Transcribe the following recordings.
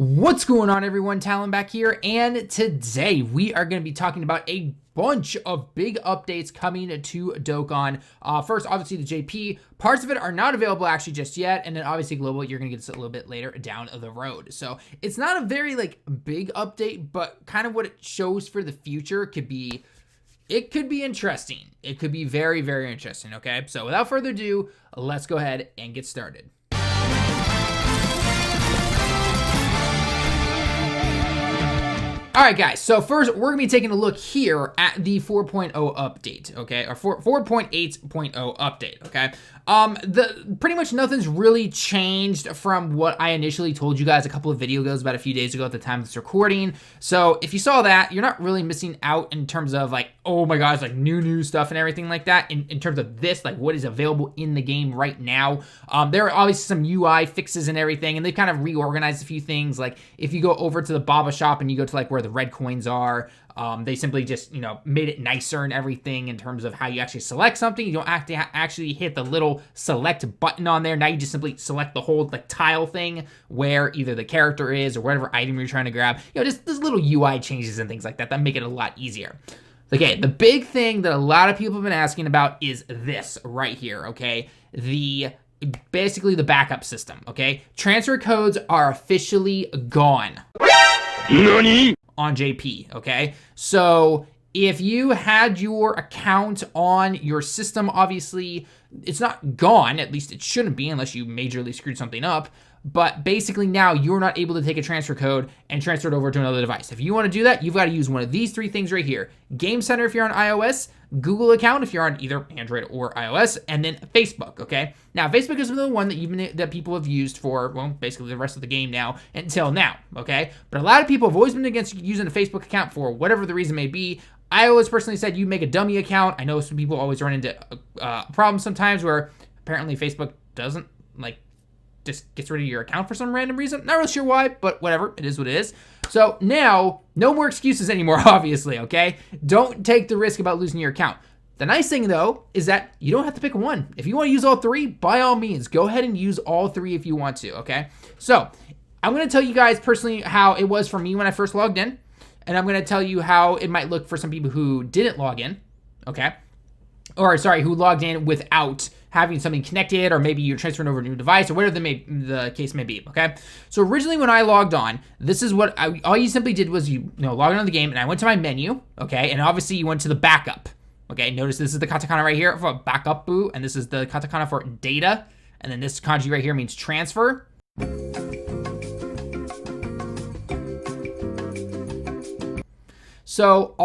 What's going on, everyone? Talon back here, and today we are going to be talking about a bunch of big updates coming to Dokkan. First, obviously, the JP. Parts of it are not available actually just yet, and then obviously Global, you're going to get this a little bit later down the road. So it's not a very big update, but kind of what it shows for the future could be. It could be interesting. It could be very, very interesting. Okay, so without further ado, let's go ahead and get started. All right, guys, so first we're going to be taking a look here at the 4.0 update, okay, or 4.8.0 update, okay? Pretty much nothing's really changed from what I initially told you guys a couple of videos ago, about a few days ago at the time of this recording. So if you saw that, you're not really missing out in terms of oh my gosh, new stuff and everything like that. In terms of this, what is available in the game right now. There are obviously some UI fixes and everything, and they've kind of reorganized a few things. Like if you go over to the Baba shop and you go to where the red coins are, they simply just, made it nicer and everything in terms of how you actually select something. You don't have to actually hit the little select button on there. Now you just simply select the whole tile thing where either the character is or whatever item you're trying to grab. Just those little UI changes and things like that make it a lot easier. Okay, the big thing that a lot of people have been asking about is this right here, okay? Basically the backup system, okay? Transfer codes are officially gone. NANI? On JP, okay? So if you had your account on your system, obviously it's not gone, at least it shouldn't be unless you majorly screwed something up. But basically now you're not able to take a transfer code and transfer it over to another device. If you want to do that, you've got to use one of these three things right here. Game Center if you're on iOS, Google account if you're on either Android or iOS, and then Facebook, okay? Now, Facebook is the one that people have used for, well, basically the rest of the game now until now, okay? But a lot of people have always been against using a Facebook account for whatever the reason may be. I always personally said you make a dummy account. I know some people always run into problems sometimes where apparently Facebook doesn't, just gets rid of your account for some random reason. Not really sure why, but whatever. It is what it is. So now, no more excuses anymore, obviously, okay? Don't take the risk about losing your account. The nice thing, though, is that you don't have to pick one. If you want to use all three, by all means, go ahead and use all three if you want to, okay? So I'm going to tell you guys personally how it was for me when I first logged in, and I'm going to tell you how it might look for some people who didn't log in, okay? Or, sorry, who logged in without having something connected, or maybe you're transferring over to a new device, or whatever the case may be, okay? So originally when I logged on, this is what all you simply did was you log on the game, and I went to my menu, okay? And obviously you went to the backup, okay? Notice this is the katakana right here for backup boo, and this is the katakana for data, and then this kanji right here means transfer. So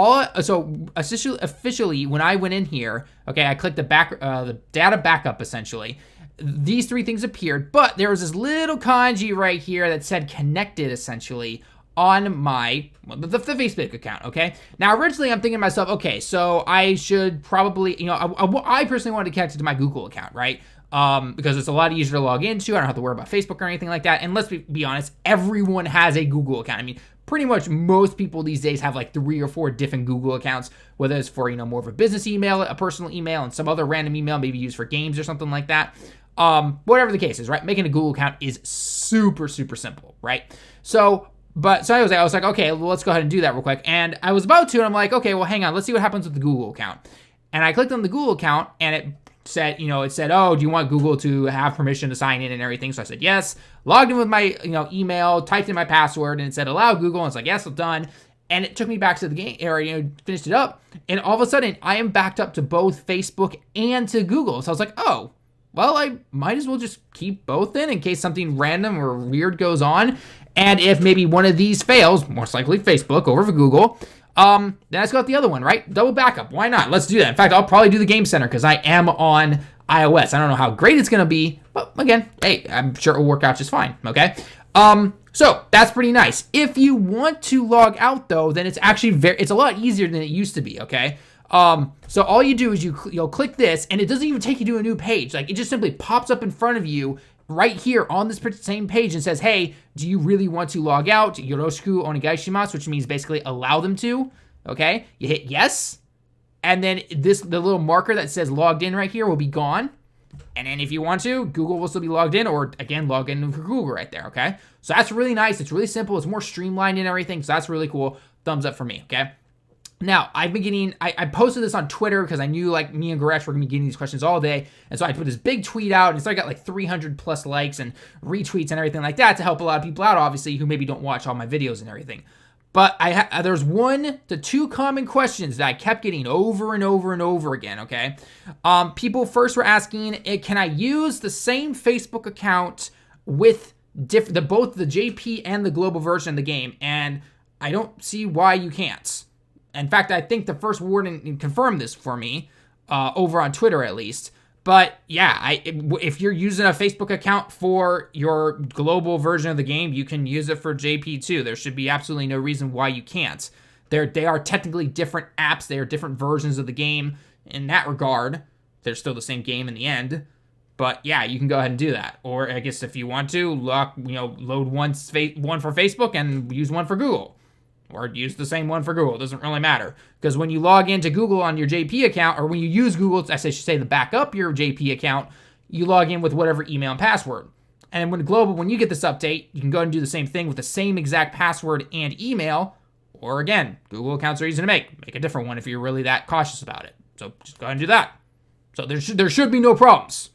officially, when I went in here, okay, I clicked the data backup essentially. These three things appeared, but there was this little kanji right here that said connected essentially on my the Facebook account. Okay, now originally I'm thinking to myself, okay, so I should probably, I personally wanted to connect it to my Google account, right? Because it's a lot easier to log into. I don't have to worry about Facebook or anything like that. And let's be honest, everyone has a Google account. I mean, pretty much most people these days have 3 or 4 different Google accounts, whether it's for, more of a business email, a personal email, and some other random email maybe used for games or something like that. Whatever the case is, right? Making a Google account is super, super simple, right? So I was like, okay, well, let's go ahead and do that real quick. And I was about to, and I'm like, okay, well, hang on, let's see what happens with the Google account. And I clicked on the Google account, and it said, oh, do you want Google to have permission to sign in and everything? So I said, yes. Logged in with my, email, typed in my password, and it said, allow Google. And it's like, yes, I'm done. And it took me back to the game area, finished it up. And all of a sudden, I am backed up to both Facebook and to Google. So I was like, oh, well, I might as well just keep both in case something random or weird goes on. And if maybe one of these fails, most likely Facebook over for Google, then I just got the other one, right? Double backup. Why not? Let's do that. In fact, I'll probably do the Game Center because I am on iOS. I don't know how great it's going to be, but again, hey, I'm sure it'll work out just fine, okay? So that's pretty nice. If you want to log out, though, then it's actually it's a lot easier than it used to be, okay? So all you do is you'll click this, and it doesn't even take you to a new page. It just simply pops up in front of you right here on this same page and says, hey, do you really want to log out? Yoroshiku onegaishimasu, which means basically allow them to, okay? You hit yes, and then the little marker that says logged in right here will be gone. And then if you want to, Google will still be logged in, or again, log in for Google right there, okay? So that's really nice. It's really simple. It's more streamlined and everything. So that's really cool. Thumbs up for me, okay? Now, I've been getting, I posted this on Twitter because I knew like me and Goresh were going to be getting these questions all day. And so I put this big tweet out, and so I got like 300 plus likes and retweets and everything like that to help a lot of people out, obviously, who maybe don't watch all my videos and everything. But there's 1 to 2 common questions that I kept getting over and over and over again, okay? People first were asking, can I use the same Facebook account with both the JP and the global version of the game? And I don't see why you can't. In fact, I think the first warden confirmed this for me, over on Twitter at least. But yeah, if you're using a Facebook account for your global version of the game, you can use it for JP too. There should be absolutely no reason why you can't. They are technically different apps. They are different versions of the game in that regard. They're still the same game in the end. But yeah, you can go ahead and do that. Or I guess if you want to, load one for Facebook and use one for Google. Or use the same one for Google. It doesn't really matter. Because when you log into Google on your JP account, or when you use Google, I should say to back up your JP account, you log in with whatever email and password. And when you get this update, you can go and do the same thing with the same exact password and email. Or again, Google accounts are easy to make. Make a different one if you're really that cautious about it. So just go ahead and do that. So there should be no problems.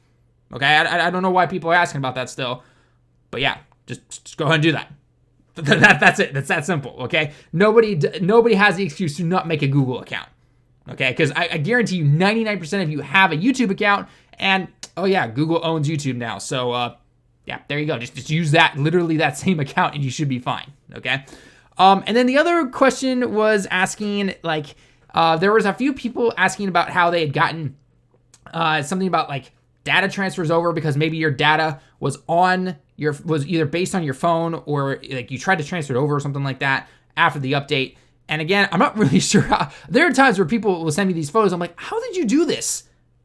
Okay, I don't know why people are asking about that still. But yeah, just go ahead and do that. That's it. That's that simple, okay? Nobody has the excuse to not make a Google account, okay? Because I guarantee you 99% of you have a YouTube account, and, oh yeah, Google owns YouTube now. So, yeah, there you go. Just use literally that same account, and you should be fine, okay? And then the other question was asking, like, there was a few people asking about how they had gotten something about, like, data transfers over because maybe your data was either based on your phone, or like you tried to transfer it over or something like that after the update. And again, I'm not really sure how. There are times where people will send me these photos. I'm like, how did you do this?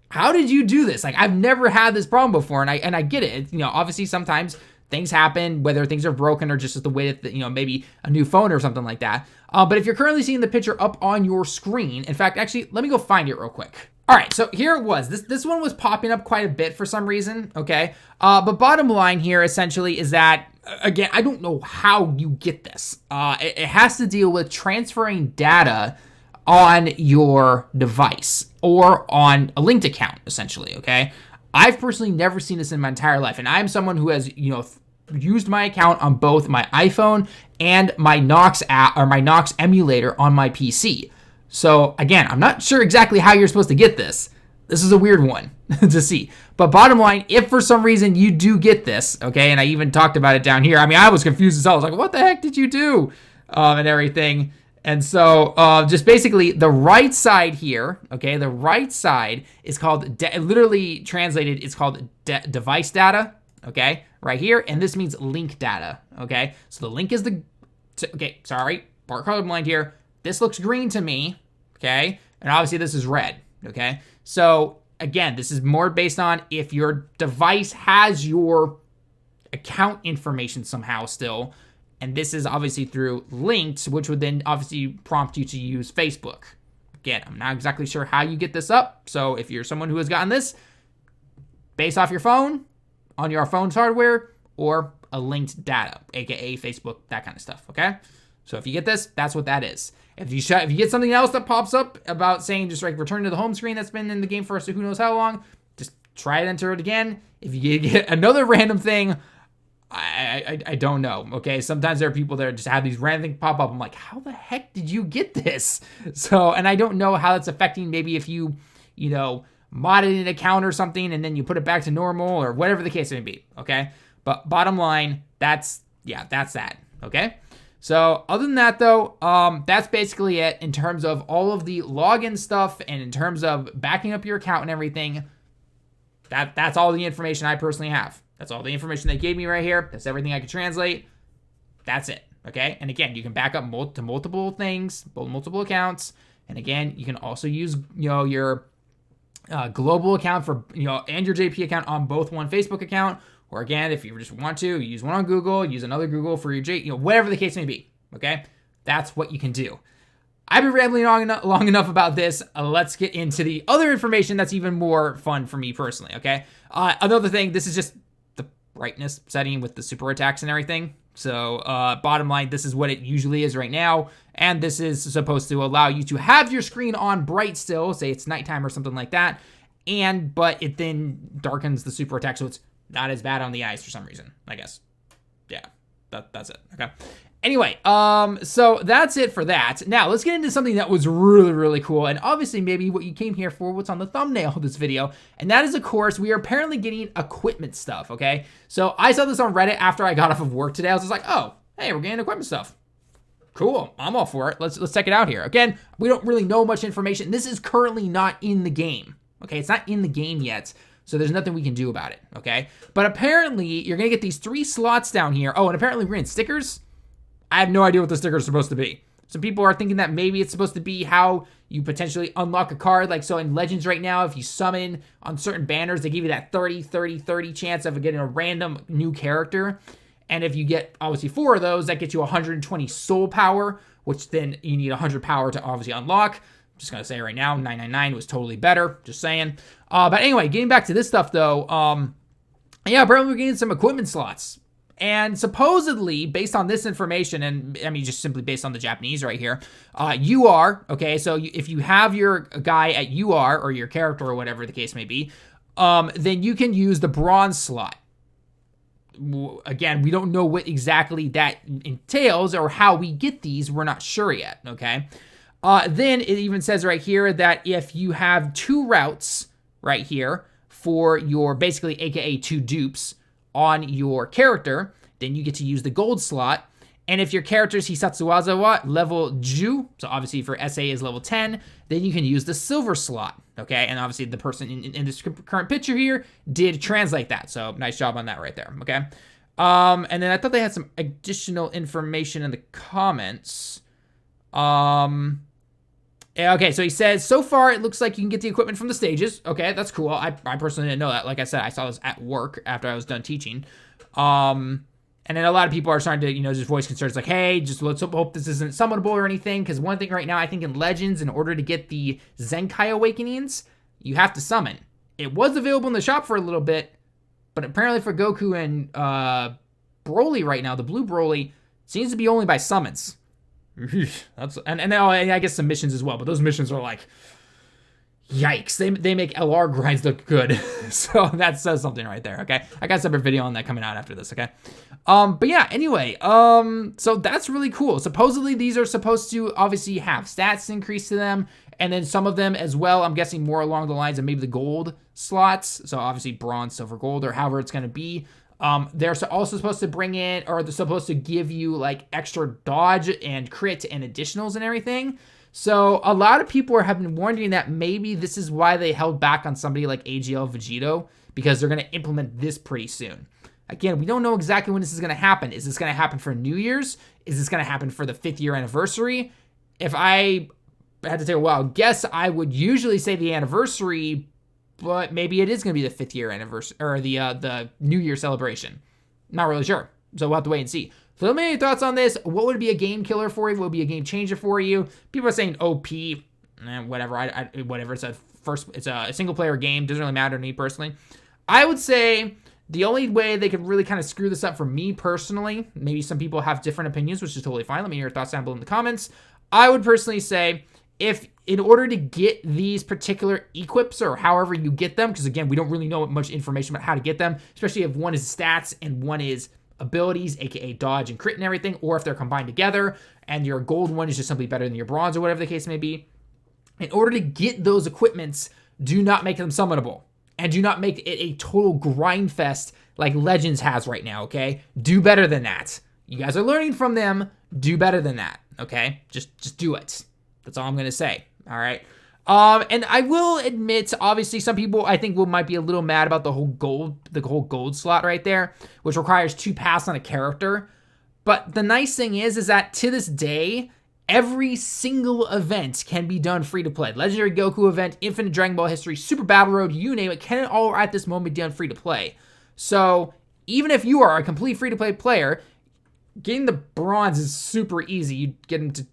How did you do this? Like, I've never had this problem before, and I get it. Obviously sometimes things happen, whether things are broken or just the way that maybe a new phone or something like that. But if you're currently seeing the picture up on your screen, in fact, actually, let me go find it real quick. All right, so here it was. This one was popping up quite a bit for some reason, okay? But bottom line here essentially is that, again, I don't know how you get this. It has to deal with transferring data on your device or on a linked account, essentially, okay? I've personally never seen this in my entire life, and I'm someone who has, used my account on both my iPhone and my Nox app, or my Nox emulator on my PC. So again, I'm not sure exactly how you're supposed to get this. This is a weird one to see. But bottom line, if for some reason you do get this, okay, and I even talked about it down here. I mean, I was confused as hell. I was like, what the heck did you do? And everything. And so just basically the right side here, okay, the right side is called, literally translated, it's called device data, okay, right here. And this means link data, okay. So the link is part colorblind here. This looks green to me, okay? And obviously this is red, okay? So again, this is more based on if your device has your account information somehow still, and this is obviously through links, which would then obviously prompt you to use Facebook. Again, I'm not exactly sure how you get this up, so if you're someone who has gotten this based off your phone, on your phone's hardware, or a linked data, aka Facebook, that kind of stuff, okay? So if you get this, that's what that is. If you get something else that pops up about saying just like return to the home screen that's been in the game for who knows how long, just try to enter it again. If you get another random thing, I don't know. Okay, sometimes there are people that just have these random things pop up. I'm like, how the heck did you get this? So, and I don't know how that's affecting. Maybe if you modded an account or something and then you put it back to normal or whatever the case may be. Okay, but bottom line, that's that. Okay. So other than that, though, that's basically it in terms of all of the login stuff and in terms of backing up your account and everything. That's all the information I personally have. That's all the information they gave me right here. That's everything I could translate. That's it, okay? And again, you can back up to multiple things, multiple accounts. And again, you can also use your global account for and your JP account on both one Facebook account. Or again, if you just want to, use one on Google, use another Google for your whatever the case may be, okay? That's what you can do. I've been rambling long enough about this. Let's get into the other information that's even more fun for me personally, okay? Another thing, this is just the brightness setting with the super attacks and everything. So bottom line, this is what it usually is right now. And this is supposed to allow you to have your screen on bright still, say it's nighttime or something like that. But it then darkens the super attack, so it's not as bad on the eyes for some reason, I guess. Yeah, that's it, okay? Anyway, so that's it for that. Now, let's get into something that was really, really cool, and obviously maybe what you came here for, what's on the thumbnail of this video, and that is, of course, we are apparently getting equipment stuff, okay? So I saw this on Reddit after I got off of work today. I was just like, oh, hey, we're getting equipment stuff. Cool, I'm all for it. Let's check it out here. Again, we don't really know much information. This is currently not in the game, okay? It's not in the game yet, so there's nothing we can do about it, okay? But apparently, you're gonna get these 3 slots down here. Oh, and apparently we're getting stickers. I have no idea what the sticker is supposed to be. Some people are thinking that maybe it's supposed to be how you potentially unlock a card. Like, so in Legends right now, if you summon on certain banners, they give you that 30 chance of getting a random new character. And if you get, obviously, 4 of those, that gets you 120 soul power, which then you need 100 power to obviously unlock. I'm just going to say right now, 999 was totally better. Just saying. But anyway, getting back to this stuff, though. Yeah, apparently we're getting some equipment slots. And supposedly, based on this information, and I mean, just simply based on the Japanese right here, UR, okay, so if you have your guy at UR, or your character, or whatever the case may be, then you can use the bronze slot. Again, we don't know what exactly that entails, or how we get these, we're not sure yet, okay? Then it even says right here that if you have 2 routes right here for your, basically, aka 2 dupes, on your character, then you get to use the gold slot. And if your character's Hisatsuwaza level Ju, so obviously for SA is level 10, then you can use the silver slot, okay? And obviously the person in this current picture here did translate that, so nice job on that right there, okay? And then I thought they had some additional information in the comments. Okay, so he says, so far it looks like you can get the equipment from the stages. Okay, that's cool. I personally didn't know that. Like I said, I saw this at work after I was done teaching. And then a lot of people are starting to, just voice concerns like, hey, just let's hope this isn't summonable or anything. Because one thing right now, I think in Legends, in order to get the Zenkai Awakenings, you have to summon. It was available in the shop for a little bit, but apparently for Goku and Broly right now, the blue Broly, seems to be only by summons. And I guess some missions as well, but those missions are like, yikes, they make LR grinds look good. So that says something right there, okay? I got a separate video on that coming out after this, okay? But yeah, anyway, so that's really cool. Supposedly these are supposed to obviously have stats increase to them, and then some of them as well, I'm guessing more along the lines of maybe the gold slots, so obviously bronze, silver, gold, or however it's going to be. They're also supposed to bring in, or they're supposed to give you like extra dodge and crit and additionals and everything. So a lot of people have been wondering that maybe this is why they held back on somebody like AGL Vegito, because they're going to implement this pretty soon. Again, we don't know exactly when this is going to happen. Is this going to happen for New Year's? Is this going to happen for the 5th year anniversary? If I had to take a wild guess, I would usually say the anniversary, but maybe it is going to be the 5th year anniversary, or the New Year celebration. Not really sure. So we'll have to wait and see. So let me know your thoughts on this. What would be a game killer for you? What would be a game changer for you? People are saying OP, whatever. Whatever. It's a single player game. Doesn't really matter to me personally. I would say the only way they could really kind of screw this up for me personally, maybe some people have different opinions, which is totally fine. Let me hear your thoughts down below in the comments. I would personally say, if in order to get these particular equips, or however you get them, because again, we don't really know much information about how to get them, especially if one is stats and one is abilities, aka dodge and crit and everything, or if they're combined together and your gold one is just simply better than your bronze or whatever the case may be. In order to get those equipments, do not make them summonable, and do not make it a total grind fest like Legends has right now, okay? Do better than that. You guys are learning from them. Do better than that, okay? Just do it. That's all I'm going to say, all right? And I will admit, obviously, some people I think might be a little mad about the whole gold slot right there, which requires 2 pass on a character. But the nice thing is that to this day, every single event can be done free to play. Legendary Goku event, Infinite Dragon Ball History, Super Battle Road, you name it, can all at this moment be done free to play. So even if you are a complete free to play player, getting the bronze is super easy. You get into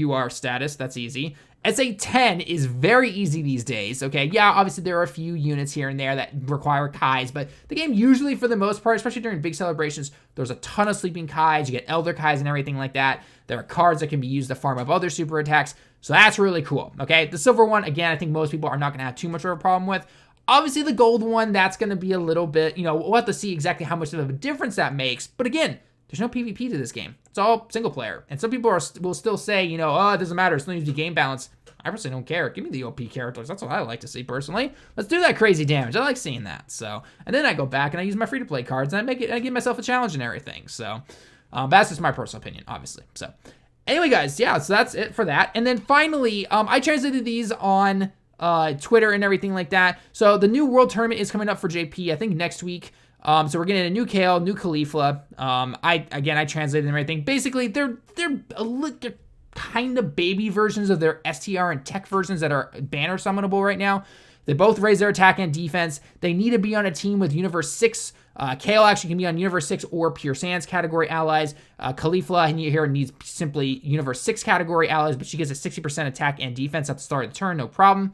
UR status, that's easy. SA10 is very easy these days, okay? Yeah, obviously there are a few units here and there that require Kais, but the game usually, for the most part, especially during big celebrations, there's a ton of sleeping Kais, you get Elder Kais and everything like that. There are cards that can be used to farm up other super attacks, so that's really cool, okay? The silver one, again, I think most people are not going to have too much of a problem with. Obviously, the gold one, that's going to be a little bit, we'll have to see exactly how much of a difference that makes, but again, there's no PvP to this game. It's all single player. And some people will still say, oh, it doesn't matter. It's not usually game balance. I personally don't care. Give me the OP characters. That's what I like to see personally. Let's do that crazy damage. I like seeing that. So, and then I go back and I use my free-to-play cards and I give myself a challenge and everything. So, that's just my personal opinion, obviously. So, anyway, guys, yeah, so that's it for that. And then finally, I translated these on Twitter and everything like that. So, the new World Tournament is coming up for JP, I think next week. So we're getting a new Kale, new Khalifa. I translated everything. Basically, they're kind of baby versions of their STR and tech versions that are banner summonable right now. They both raise their attack and defense. They need to be on a team with Universe 6. Kale actually can be on Universe 6 or Pure Sands category allies. Khalifa here needs simply Universe 6 category allies, but she gets a 60% attack and defense at the start of the turn, no problem.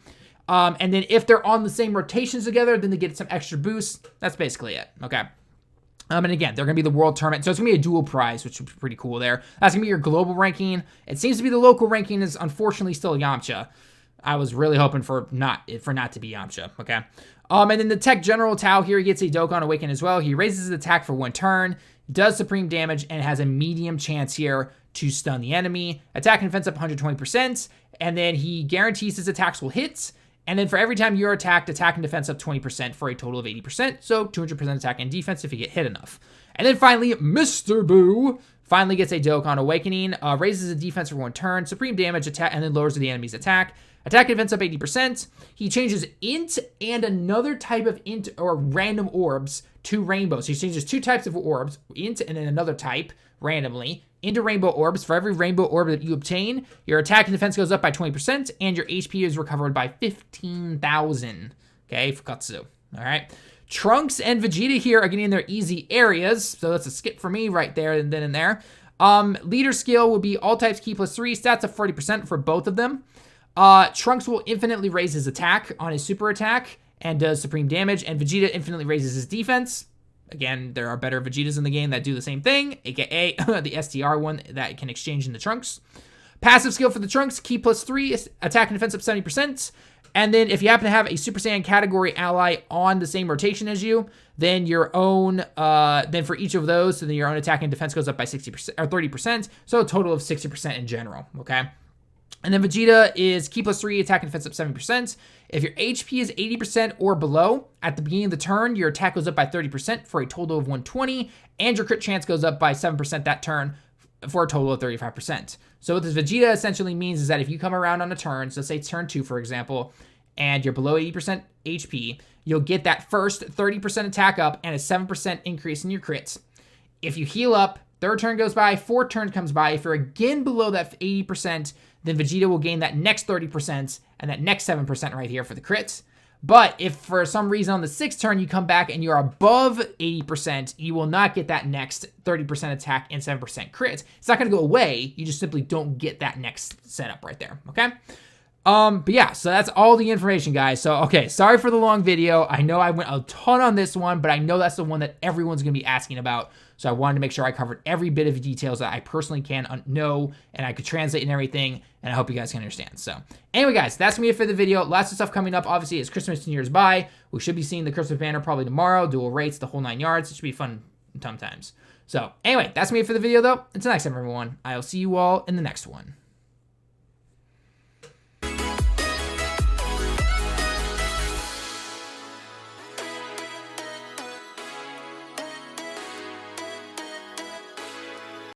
And then if they're on the same rotations together, then they get some extra boosts. That's basically it, okay? And again, they're going to be the World Tournament, so it's going to be a dual prize, which would be pretty cool there. That's going to be your global ranking. It seems to be the local ranking is unfortunately still Yamcha. I was really hoping for not to be Yamcha, okay? And then the Tech General Tao here, he gets a Dokkan Awaken as well. He raises his attack for 1 turn, does supreme damage, and has a medium chance here to stun the enemy. Attack and defense up 120%, and then he guarantees his attacks will hit. And then for every time you're attacked, attack and defense up 20% for a total of 80%. So 200% attack and defense if you get hit enough. And then finally, Mr. Boo finally gets a Dokkan Awakening, raises the defense for 1 turn, supreme damage, attack, and then lowers the enemy's attack. Attack and defense up 80%. He changes int and another type of int or random orbs to rainbow. So he changes 2 types of orbs, int and then another type randomly, into rainbow orbs. For every rainbow orb that you obtain, your attack and defense goes up by 20%, and your HP is recovered by 15,000. Okay, for Katsu. All right. Trunks and Vegeta here are getting their easy areas, so that's a skip for me right there and then and there. Leader skill will be all types key +3, stats of 40% for both of them. Trunks will infinitely raise his attack on his super attack and does supreme damage, and Vegeta infinitely raises his defense. Again, there are better Vegetas in the game that do the same thing, aka the STR one that can exchange in the Trunks. Passive skill for the Trunks, key +3, attack and defense up 70%. And then if you happen to have a Super Saiyan category ally on the same rotation as you, then your own, then for each of those, so then your own attack and defense goes up by 60% or 30%. So a total of 60% in general, okay? And then Vegeta is key +3, attack and defense up 7%. If your HP is 80% or below, at the beginning of the turn, your attack goes up by 30% for a total of 120, and your crit chance goes up by 7% that turn for a total of 35%. So what this Vegeta essentially means is that if you come around on a turn, so say turn 2, for example, and you're below 80% HP, you'll get that first 30% attack up and a 7% increase in your crits. If you heal up, 3rd turn goes by, 4th turn comes by. If you're again below that 80%, then Vegeta will gain that next 30% and that next 7% right here for the crits. But if for some reason on the 6th turn you come back and you're above 80%, you will not get that next 30% attack and 7% crits. It's not going to go away. You just simply don't get that next setup right there, okay? But yeah, so that's all the information, guys. So, okay, sorry for the long video. I know I went a ton on this one, but I know that's the one that everyone's going to be asking about. So I wanted to make sure I covered every bit of details that I personally can know and I could translate and everything, and I hope you guys can understand. So anyway, guys, that's going to be it for the video. Lots of stuff coming up. Obviously, as Christmas and New Year's by, we should be seeing the Christmas banner probably tomorrow, dual rates, the whole 9 yards. It should be fun sometimes. So anyway, that's going to be it for the video, though. Until next time, everyone, I'll see you all in the next one.